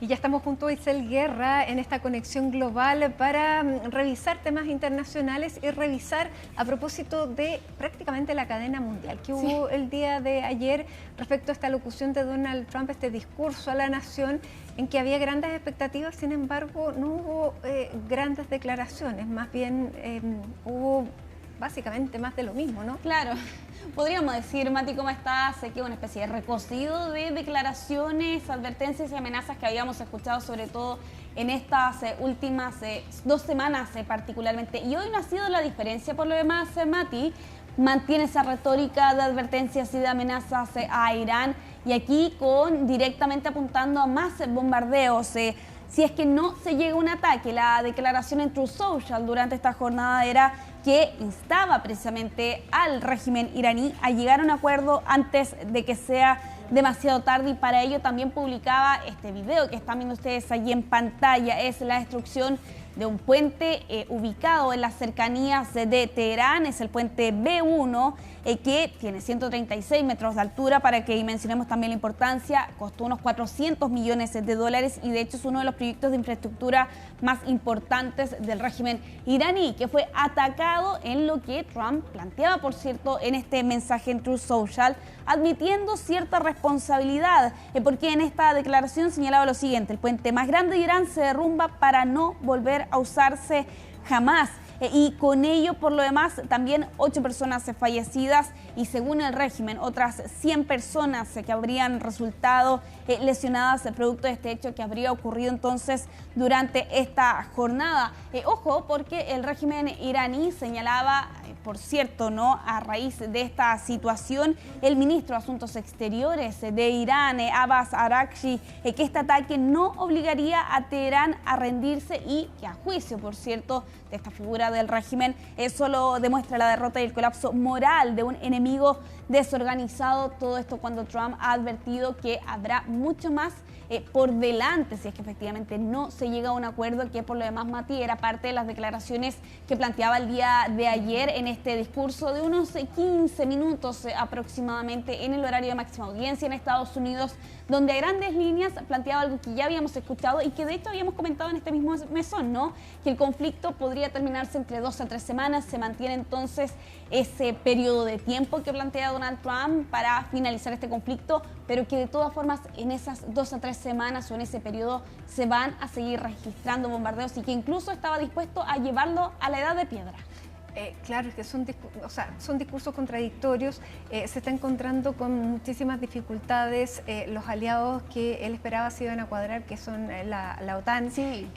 Y ya estamos junto a Isel Guerra en esta conexión global para revisar temas internacionales y revisar a propósito de prácticamente la cadena mundial que hubo el día de ayer respecto a esta locución de Donald Trump, este discurso a la nación en que había grandes expectativas, sin embargo no hubo grandes declaraciones, más bien hubo básicamente más de lo mismo, ¿no? Claro, podríamos decir, Mati, ¿cómo estás? Que una especie de recocido de declaraciones, advertencias y amenazas que habíamos escuchado sobre todo en estas últimas 2 semanas particularmente. Y hoy no ha sido la diferencia, por lo demás, Mati, mantiene esa retórica de advertencias y de amenazas a Irán y aquí directamente apuntando a más bombardeos. Si es que no se llega a un ataque, la declaración en Truth Social durante esta jornada era que instaba precisamente al régimen iraní a llegar a un acuerdo antes de que sea demasiado tarde, y para ello también publicaba este video que están viendo ustedes allí en pantalla. Es la destrucción de un puente ubicado en las cercanías de Teherán, es el puente B1, que tiene 136 metros de altura. Para que dimensionemos también la importancia, costó unos 400 millones de dólares y de hecho es uno de los proyectos de infraestructura más importantes del régimen iraní, que fue atacado en lo que Trump planteaba, por cierto, en este mensaje en Truth Social, admitiendo cierta responsabilidad, porque en esta declaración señalaba lo siguiente: el puente más grande de Irán se derrumba para no volver a usarse jamás. Y con ello, por lo demás, también 8 personas fallecidas y según el régimen, otras 100 personas que habrían resultado lesionadas producto de este hecho que habría ocurrido entonces durante esta jornada. Ojo, porque el régimen iraní señalaba, por cierto, ¿no?, a raíz de esta situación, el ministro de Asuntos Exteriores de Irán, Abbas Araghchi, que este ataque no obligaría a Teherán a rendirse y que, a juicio, por cierto, de esta figura del régimen, solo demuestra la derrota y el colapso moral de un enemigo desorganizado. Todo esto cuando Trump ha advertido que habrá mucho más por delante si es que efectivamente no se llega a un acuerdo, que por lo demás, Mati, era parte de las declaraciones que planteaba el día de ayer en este discurso de unos 15 minutos aproximadamente en el horario de máxima audiencia en Estados Unidos, donde a grandes líneas planteaba algo que ya habíamos escuchado y que de hecho habíamos comentado en este mismo mesón, ¿no?, que el conflicto podría terminarse entre 2 a 3 semanas. Se mantiene entonces ese periodo de tiempo que plantea Donald Trump para finalizar este conflicto, pero que de todas formas en esas 2 a 3 semanas o en ese periodo se van a seguir registrando bombardeos y que incluso estaba dispuesto a llevarlo a la edad de piedra. Claro, es que son discursos contradictorios. Se está encontrando con muchísimas dificultades. Los aliados que él esperaba se iban a cuadrar, que son la OTAN. Sí.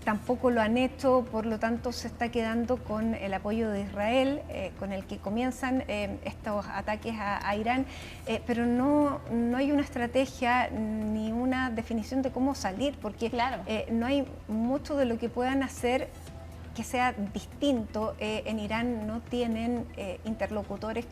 Tampoco lo han hecho, por lo tanto se está quedando con el apoyo de Israel, con el que comienzan estos ataques a Irán, pero no hay una estrategia ni una definición de cómo salir, porque claro, no hay mucho de lo que puedan hacer que sea distinto. En Irán no tienen interlocutores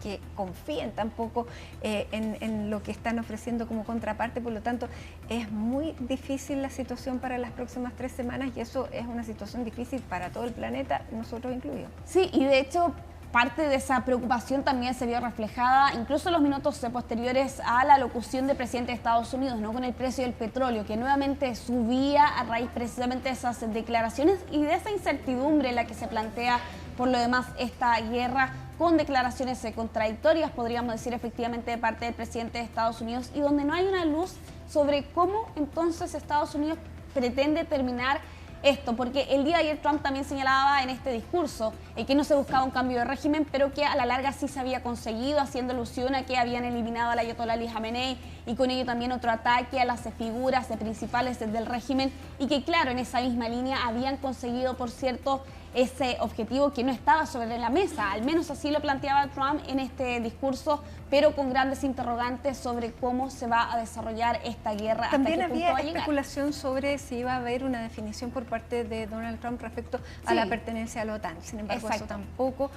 que confíen tampoco en lo que están ofreciendo como contraparte, por lo tanto es muy difícil la situación para las próximas 3 semanas y eso es una situación difícil para todo el planeta, nosotros incluidos. Sí, y de hecho parte de esa preocupación también se vio reflejada incluso en los minutos posteriores a la locución del presidente de Estados Unidos, ¿no?, con el precio del petróleo, que nuevamente subía a raíz precisamente de esas declaraciones y de esa incertidumbre en la que se plantea por lo demás esta guerra, con declaraciones contradictorias, podríamos decir, efectivamente, de parte del presidente de Estados Unidos, y donde no hay una luz sobre cómo entonces Estados Unidos pretende terminar esto, porque el día de ayer Trump también señalaba en este discurso que no se buscaba un cambio de régimen, pero que a la larga sí se había conseguido, haciendo alusión a que habían eliminado al ayatolá Ali Jamenei y con ello también otro ataque a las figuras principales del régimen, y que claro, en esa misma línea habían conseguido, por cierto, ese objetivo que no estaba sobre la mesa, al menos así lo planteaba Trump en este discurso, pero con grandes interrogantes sobre cómo se va a desarrollar esta guerra. También hasta qué punto va a había llegar. especulación sobre si iba a haber una definición por parte de Donald Trump respecto a la pertenencia a la OTAN. Sin embargo, eso tampoco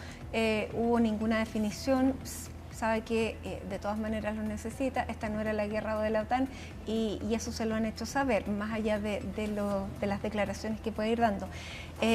hubo ninguna definición. Sabe que de todas maneras lo necesita. Esta no era la guerra de la OTAN y eso se lo han hecho saber, más allá de las declaraciones que puede ir dando.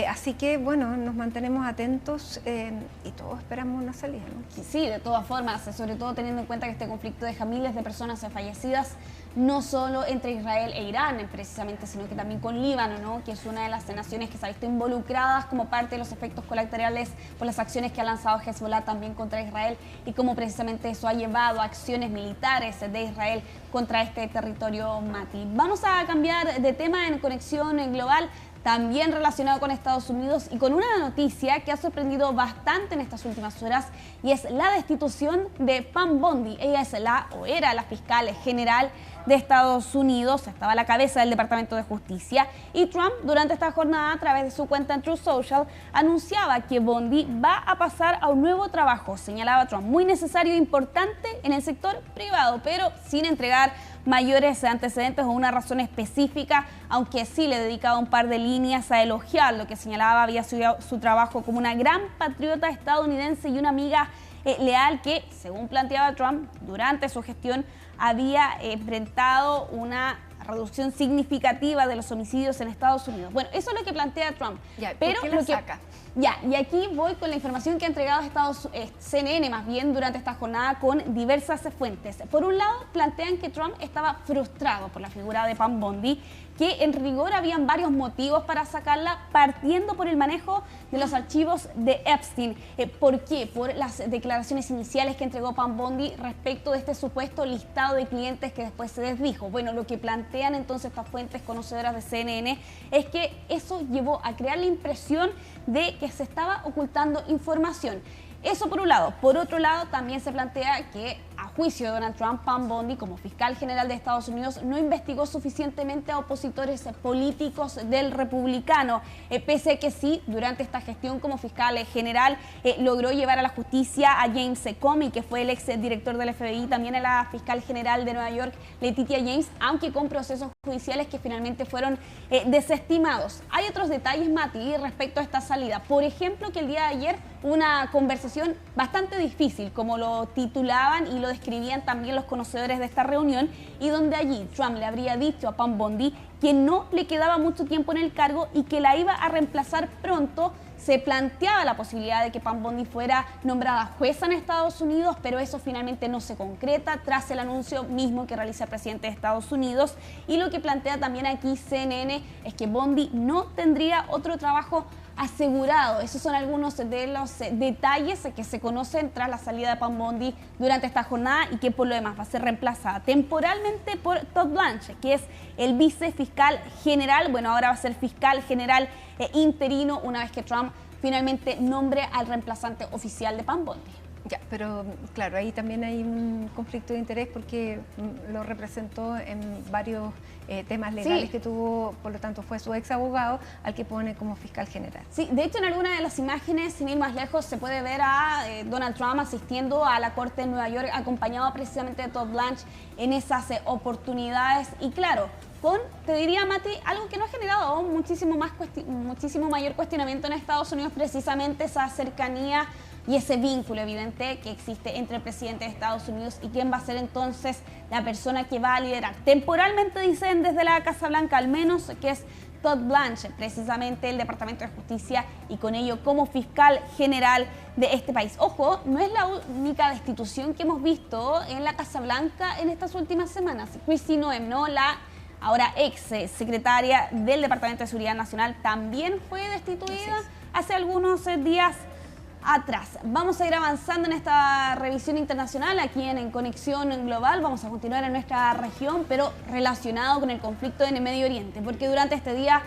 Así que, bueno, nos mantenemos atentos y todos esperamos una salida, ¿no? Sí, de todas formas, sobre todo teniendo en cuenta que este conflicto deja miles de personas fallecidas, no solo entre Israel e Irán, precisamente, sino que también con Líbano, ¿no? Que es una de las naciones que se ha visto involucradas como parte de los efectos colaterales por las acciones que ha lanzado Hezbollah también contra Israel y cómo precisamente eso ha llevado a acciones militares de Israel contra este territorio, Mati. Vamos a cambiar de tema en Conexión Global, también relacionado con Estados Unidos y con una noticia que ha sorprendido bastante en estas últimas horas, y es la destitución de Pam Bondi. Ella es era la fiscal general de Estados Unidos, estaba a la cabeza del Departamento de Justicia, y Trump durante esta jornada a través de su cuenta en Truth Social anunciaba que Bondi va a pasar a un nuevo trabajo, señalaba Trump, muy necesario e importante en el sector privado, pero sin entregar mayores antecedentes o una razón específica, aunque sí le dedicaba un par de líneas a elogiar lo que señalaba había sido su trabajo como una gran patriota estadounidense y una amiga leal que, según planteaba Trump, durante su gestión había enfrentado una reducción significativa de los homicidios en Estados Unidos. Bueno, eso es lo que plantea Trump. Ya, pero ¿por qué la saca? Ya, y aquí voy con la información que ha entregado CNN más bien durante esta jornada con diversas fuentes. Por un lado, plantean que Trump estaba frustrado por la figura de Pam Bondi, que en rigor habían varios motivos para sacarla, partiendo por el manejo de los archivos de Epstein. ¿Por qué? Por las declaraciones iniciales que entregó Pam Bondi respecto de este supuesto listado de clientes que después se desdijo. Bueno, lo que plantean entonces estas fuentes conocedoras de CNN es que eso llevó a crear la impresión de que se estaba ocultando información. Eso por un lado. Por otro lado, también se plantea que, a juicio de Donald Trump, Pam Bondi, como fiscal general de Estados Unidos, no investigó suficientemente a opositores políticos del republicano, pese a que sí, durante esta gestión como fiscal general, logró llevar a la justicia a James Comey, que fue el ex director del FBI, también a la fiscal general de Nueva York, Letitia James, aunque con procesos judiciales que finalmente fueron desestimados. Hay otros detalles, Mati, respecto a esta salida. Por ejemplo, que el día de ayer una conversación bastante difícil, como lo titulaban y lo describían también los conocedores de esta reunión, y donde allí Trump le habría dicho a Pam Bondi que no le quedaba mucho tiempo en el cargo y que la iba a reemplazar pronto. Se planteaba la posibilidad de que Pam Bondi fuera nombrada jueza en Estados Unidos, pero eso finalmente no se concreta tras el anuncio mismo que realiza el presidente de Estados Unidos. Y lo que plantea también aquí CNN es que Bondi no tendría otro trabajo asegurado. Esos son algunos de los detalles que se conocen tras la salida de Pam Bondi durante esta jornada, y que por lo demás va a ser reemplazada temporalmente por Todd Blanche, que es el vicefiscal general. Bueno, ahora va a ser fiscal general interino una vez que Trump finalmente nombre al reemplazante oficial de Pam Bondi. Ya, pero claro, ahí también hay un conflicto de interés porque lo representó en varios temas legales que tuvo, por lo tanto fue su ex abogado al que pone como fiscal general. Sí, de hecho en alguna de las imágenes, sin ir más lejos, se puede ver a Donald Trump asistiendo a la corte en Nueva York, acompañado precisamente de Todd Blanche en esas oportunidades, y claro, con, te diría, Mati, algo que no ha generado muchísimo mayor cuestionamiento en Estados Unidos, precisamente esa cercanía y ese vínculo evidente que existe entre el presidente de Estados Unidos y quién va a ser entonces la persona que va a liderar. Temporalmente dicen desde la Casa Blanca al menos que es Todd Blanche, precisamente el Departamento de Justicia, y con ello como fiscal general de este país. Ojo, no es la única destitución que hemos visto en la Casa Blanca en estas últimas semanas. Kristi Noem, ¿no? La ahora ex secretaria del Departamento de Seguridad Nacional, también fue destituida hace algunos días atrás. Vamos a ir avanzando en esta revisión internacional aquí en Conexión Global. Vamos a continuar en nuestra región, pero relacionado con el conflicto en el Medio Oriente, porque durante este día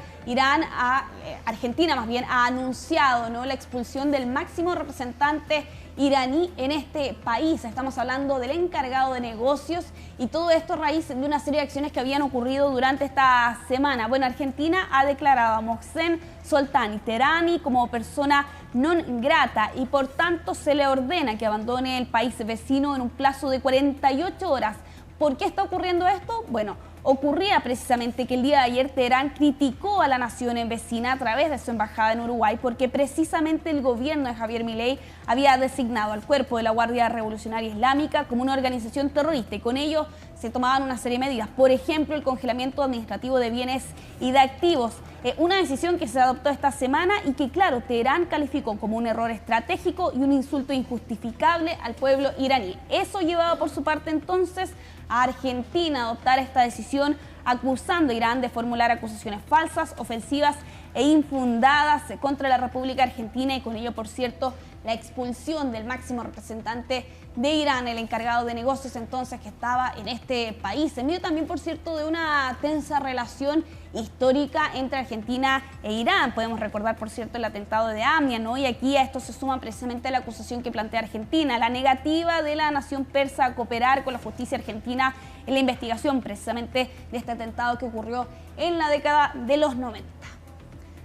Argentina más bien, ha anunciado, ¿no?, la expulsión del máximo representante iraní en este país. Estamos hablando del encargado de negocios, y todo esto a raíz de una serie de acciones que habían ocurrido durante esta semana. Bueno, Argentina ha declarado a Mohsen Soltani Teherani como persona non grata y por tanto se le ordena que abandone el país vecino en un plazo de 48 horas. ¿Por qué está ocurriendo esto? Bueno, ocurría precisamente que el día de ayer Teherán criticó a la nación vecina a través de su embajada en Uruguay porque precisamente el gobierno de Javier Milei había designado al cuerpo de la Guardia Revolucionaria Islámica como una organización terrorista y con ello se tomaban una serie de medidas, por ejemplo el congelamiento administrativo de bienes y de activos, una decisión que se adoptó esta semana y que claro, Teherán calificó como un error estratégico y un insulto injustificable al pueblo iraní. Eso llevaba por su parte entonces a Argentina a adoptar esta decisión acusando a Irán de formular acusaciones falsas, ofensivas e infundadas contra la República Argentina y con ello, por cierto, la expulsión del máximo representante de Irán, el encargado de negocios entonces que estaba en este país, en medio también, por cierto, de una tensa relación histórica entre Argentina e Irán. Podemos recordar, por cierto, el atentado de Amnia, ¿no? Y aquí a esto se suma precisamente la acusación que plantea Argentina, la negativa de la nación persa a cooperar con la justicia argentina en la investigación precisamente de este atentado que ocurrió en la década de los 90.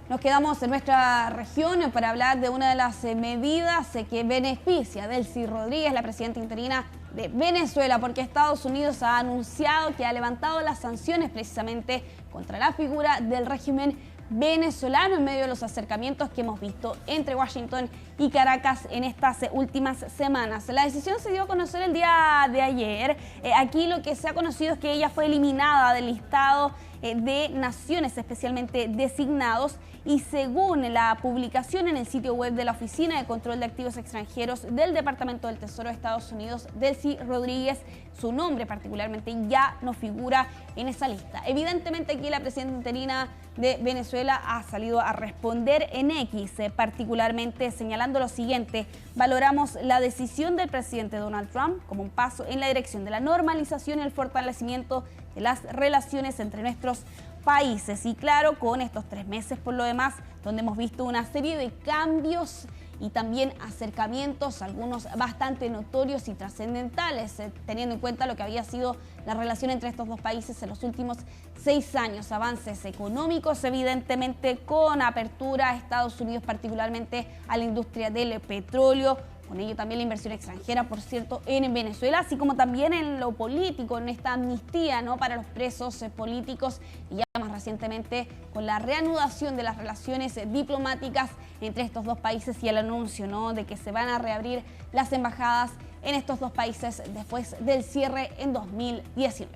Nos quedamos en nuestra región para hablar de una de las medidas que beneficia a Delcy Rodríguez, la presidenta interina de Venezuela, porque Estados Unidos ha anunciado que ha levantado las sanciones precisamente contra la figura del régimen venezolano en medio de los acercamientos que hemos visto entre Washington y Caracas en estas últimas semanas. La decisión se dio a conocer el día de ayer. Aquí lo que se ha conocido es que ella fue eliminada del listado de naciones especialmente designados y según la publicación en el sitio web de la Oficina de Control de Activos Extranjeros del Departamento del Tesoro de Estados Unidos, Delcy Rodríguez, su nombre particularmente ya no figura en esa lista. Evidentemente aquí la presidenta interina de Venezuela ha salido a responder en X, particularmente señalando lo siguiente: valoramos la decisión del presidente Donald Trump como un paso en la dirección de la normalización y el fortalecimiento de las relaciones entre nuestros países. Y claro, con estos 3 meses por lo demás, donde hemos visto una serie de cambios y también acercamientos, algunos bastante notorios y trascendentales, teniendo en cuenta lo que había sido la relación entre estos dos países en los últimos 6 años. Avances económicos, evidentemente, con apertura a Estados Unidos, particularmente a la industria del petróleo, con ello también la inversión extranjera, por cierto, en Venezuela, así como también en lo político, en esta amnistía, ¿no?, para los presos políticos y ya más recientemente con la reanudación de las relaciones diplomáticas entre estos dos países y el anuncio, ¿no?, de que se van a reabrir las embajadas en estos dos países después del cierre en 2019.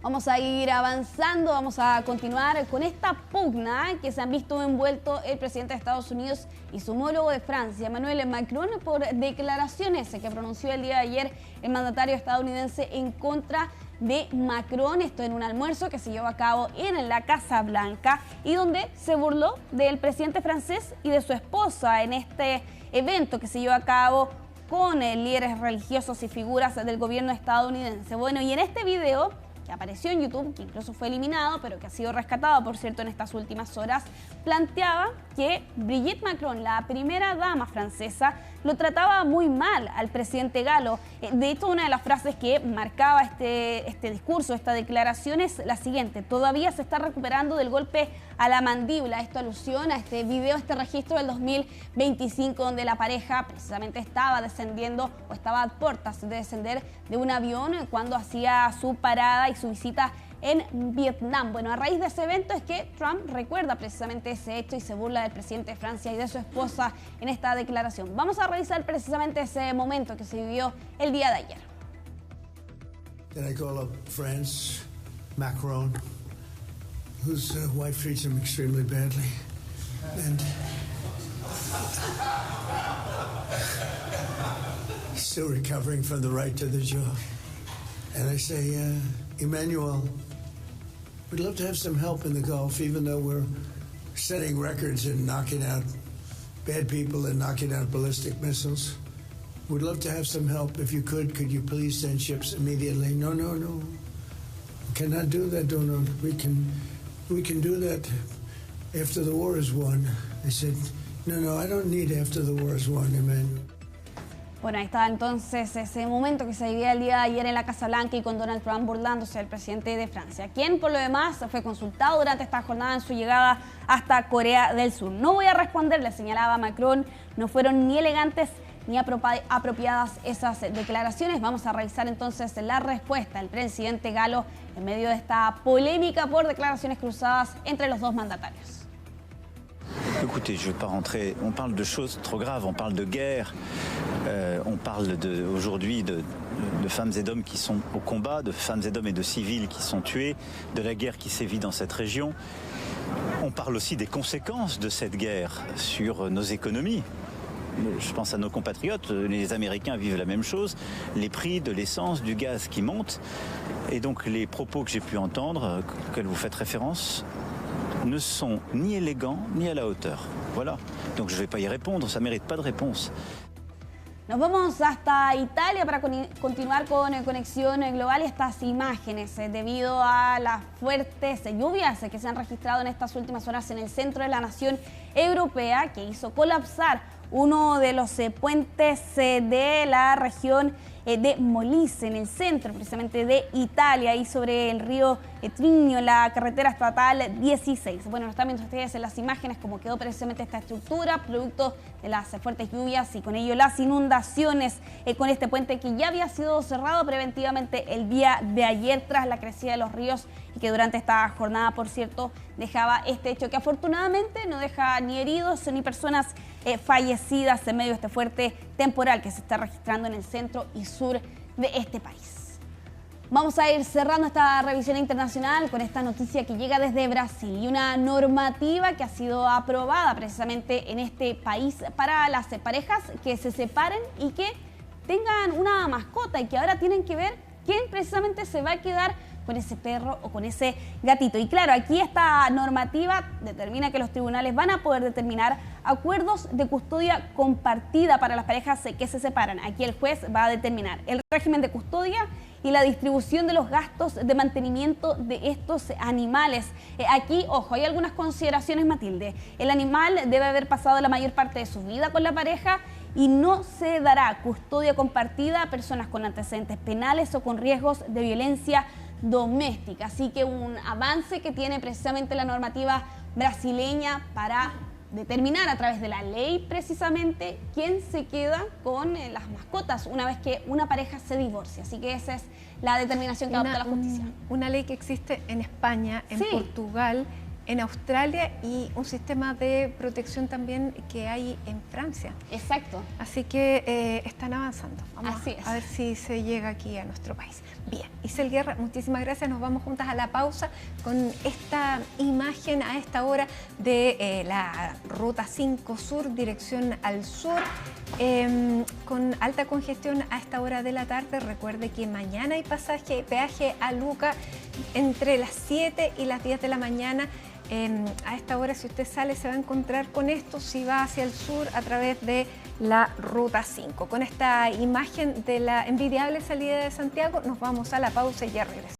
Vamos a ir avanzando, vamos a continuar con esta pugna que se han visto envuelto el presidente de Estados Unidos y su homólogo de Francia, Emmanuel Macron, por declaraciones que pronunció el día de ayer el mandatario estadounidense en contra de Macron, esto en un almuerzo que se llevó a cabo en la Casa Blanca y donde se burló del presidente francés y de su esposa en este evento que se llevó a cabo con líderes religiosos y figuras del gobierno estadounidense. Bueno, y en este video que apareció en YouTube, que incluso fue eliminado, pero que ha sido rescatado, por cierto, en estas últimas horas, planteaba que Brigitte Macron, la primera dama francesa, lo trataba muy mal al presidente galo. De hecho, una de las frases que marcaba este discurso, esta declaración, es la siguiente: todavía se está recuperando del golpe a la mandíbula. Esto alusión a este video, este registro del 2025, donde la pareja precisamente estaba descendiendo o estaba a puertas de descender de un avión cuando hacía su parada y su visita en Vietnam. Bueno, a raíz de ese evento es que Trump recuerda precisamente ese hecho y se burla del presidente de Francia y de su esposa en esta declaración. Vamos a revisar precisamente ese momento que se vivió el día de ayer. Then I call up France, Macron, whose wife treats him extremely badly, and still recovering from the right to the jaw. And I say, Emmanuel, we'd love to have some help in the Gulf, even though we're setting records in knocking out bad people and knocking out ballistic missiles. We'd love to have some help. If you could you please send ships immediately? No. We cannot do that, Donald. We can do that after the war is won. I said, no, I don't need after the war is won, Emmanuel. Bueno, ahí está entonces ese momento que se vivía el día de ayer en la Casa Blanca y con Donald Trump burlándose del presidente de Francia, quien por lo demás fue consultado durante esta jornada en su llegada hasta Corea del Sur. No voy a responder, le señalaba Macron, no fueron ni elegantes ni apropiadas esas declaraciones. Vamos a revisar entonces la respuesta del presidente galo en medio de esta polémica por declaraciones cruzadas entre los dos mandatarios. Écoutez, je ne vais pas rentrer, on parle de choses trop graves, on parle de guerre, on parle aujourd'hui de femmes et d'hommes qui sont au combat, de femmes et d'hommes et de civils qui sont tués, de la guerre qui sévit dans cette région. On parle aussi des conséquences de cette guerre sur nos économies. Je pense à nos compatriotes, les Américains vivent la même chose, les prix de l'essence, du gaz qui montent. Et donc les propos que j'ai pu entendre, auxquels vous faites référence, ne sont ni élégants ni à la hauteur. Voilà. Donc je ne vais pas y répondre, ça ne mérite pas de réponse. Nos vamos hasta Italia para continuar con Conexión Global y estas imágenes debido a las fuertes lluvias que se han registrado en estas últimas horas en el centro de la nación europea, que hizo colapsar uno de los puentes de la región de Molise, en el centro precisamente de Italia, y sobre el río Etrinio, la carretera estatal 16. Bueno, lo están viendo ustedes en las imágenes cómo quedó precisamente esta estructura, producto de las fuertes lluvias y con ello las inundaciones con este puente que ya había sido cerrado preventivamente el día de ayer tras la crecida de los ríos y que durante esta jornada, por cierto, dejaba este hecho que afortunadamente no deja ni heridos ni personas fallecidas en medio de este fuerte temporal que se está registrando en el centro y sur de este país. Vamos a ir cerrando esta revisión internacional con esta noticia que llega desde Brasil y una normativa que ha sido aprobada precisamente en este país para las parejas que se separen y que tengan una mascota y que ahora tienen que ver quién precisamente se va a quedar con ese perro o con ese gatito. Y claro, aquí esta normativa determina que los tribunales van a poder determinar acuerdos de custodia compartida para las parejas que se separan. Aquí el juez va a determinar el régimen de custodia y la distribución de los gastos de mantenimiento de estos animales. Aquí, ojo, hay algunas consideraciones, Matilde. El animal debe haber pasado la mayor parte de su vida con la pareja y no se dará custodia compartida a personas con antecedentes penales o con riesgos de violencia doméstica. Así que un avance que tiene precisamente la normativa brasileña para determinar a través de la ley precisamente quién se queda con las mascotas una vez que una pareja se divorcia. Así que esa es la determinación que adopta la justicia. Una ley que existe en España, en Sí. Portugal, en Australia y un sistema de protección también que hay en Francia. Exacto. Así que están avanzando. Vamos Así es. a ver si se llega aquí a nuestro país. Bien, Isel Guerra, muchísimas gracias. Nos vamos juntas a la pausa con esta imagen a esta hora de la Ruta 5 Sur, dirección al sur, con alta congestión a esta hora de la tarde. Recuerde que mañana hay peaje a Luca entre las 7 y las 10 de la mañana. A esta hora, si usted sale, se va a encontrar con esto si va hacia el sur a través de la Ruta 5. Con esta imagen de la envidiable salida de Santiago, nos vamos a la pausa y ya regresamos.